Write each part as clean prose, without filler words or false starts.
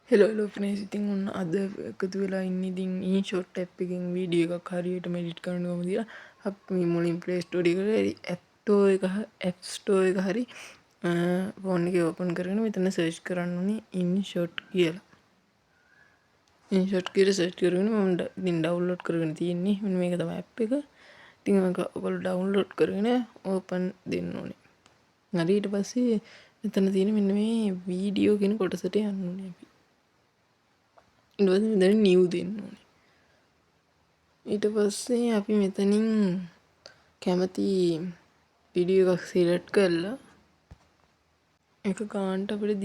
Hello friends, ඉතින් ඔන්න අද එකතු වෙලා ඉන්නේ ඉතින් InShot app එකෙන් වීඩියෝ එකක් හරියටම එඩිට් කරන්න කොහොමද කියලා අපි මුලින් Play Store එකට App Store එක හරි ෆෝන් එකේ ඕපන් කරගෙන මෙතන සර්ච් කරන්න ඕනේ InShot කියලා. InShot කියලා සර්ච් කරගෙන මම ඉතින් ඩවුන්ලෝඩ් කරගෙන තියෙන්නේ. මෙන්න මේක තමයි app එක. ඉතින් මේක ඔයගොල්ලෝ ඩවුන්ලෝඩ් කරගෙන ඕපන් දෙන්න ඕනේ. හරි ඊට පස්සේ මෙතන තියෙන මෙන්න මේ වීඩියෝ කියන කොටසට යන්න ඕනේ අපි. ඊට පස්සේ මෙතන new දෙන්න ඕනේ. ඊට පස්සේ අපි මෙතනින් කැමති වීඩියෝ එකක් සිලෙක්ට් කරලා එක ගානට අපිට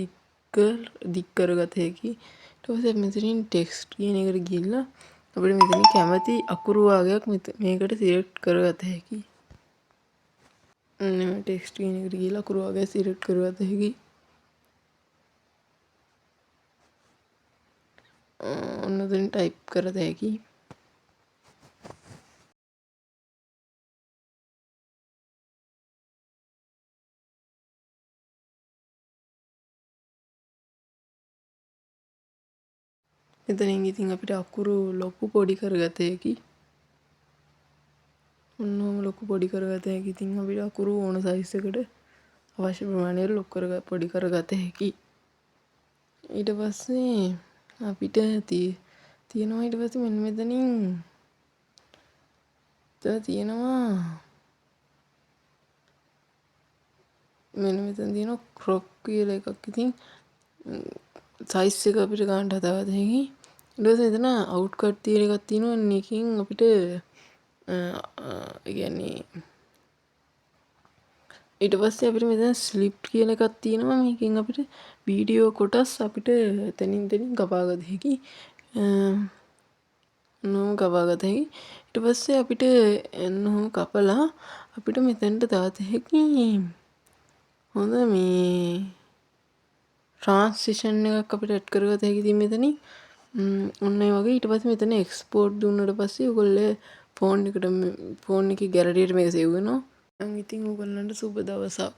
දික් කරගත හැකි. ඊට පස්සේ මෙතනින් ටෙක්ස්ට් කියන එකට ගිහිල්ලා අපිට මෙතනින් කැමති අකුරු වර්ගයක් මේකට සිලෙක්ට් කරගත හැකි. මේ ටෙක්ස්ට් කියන එකට ගිහිල්ලා අකුරු වර්ගයක් සිලෙක්ට් කරගත හැකි. ඔන්න දැන් ටයිප් කරත හැකි. මෙතනින් ඉතින් අපිට අකුරු ලොකු පොඩි කරගත හැකි. ඔන්නෝම ලොකු පොඩි කරගත හැකි. ඉතින් අපිට අකුරු ඕන සයිස් එකට අවශ්‍ය ප්‍රමාණයට ලොකු පොඩි කරගත හැකි. ඊට පස්සේ අපිට තියෙනවා ඊට පස්සේ මෙන්න මෙතනින් තියෙනවා මෙන්න මෙතන තියෙනවා crop කියලා එකක්. ඉතින් සයිස් එක අපිට ගන්නට හදාගත හැකි. ඊට පස්සේ එතන outcut තියෙන එකක් තියෙනවා. මේකෙන් අපිට කියන්නේ ඊට පස්සේ අපිට මෙතන ස්ලිප් කියලා එකක් තියෙනවා. මේකෙන් අපිට වීඩියෝ කොටස් අපිට තනින් කපාගත හැකි. නෝ කපාගත හැකි. ඊට පස්සේ අපිට නෝ කපලා අපිට මෙතනට දාත හැකි හොඳ මේ ට්‍රාන්සිෂන් එකක් අපිට ඇඩ් කරගත හැකි. ඉතින් මෙතනින් ඔන්න ඒ වගේ. ඊට පස්සේ මෙතන එක්ස්පෝර්ට් දුන්නට පස්සේ ඔයගොල්ලෝ ෆෝන් එකේ ගැලරියට මේක සේව් වෙනවා. ඉතින් ඔයගොල්ලන්ට සුබ දවසක්.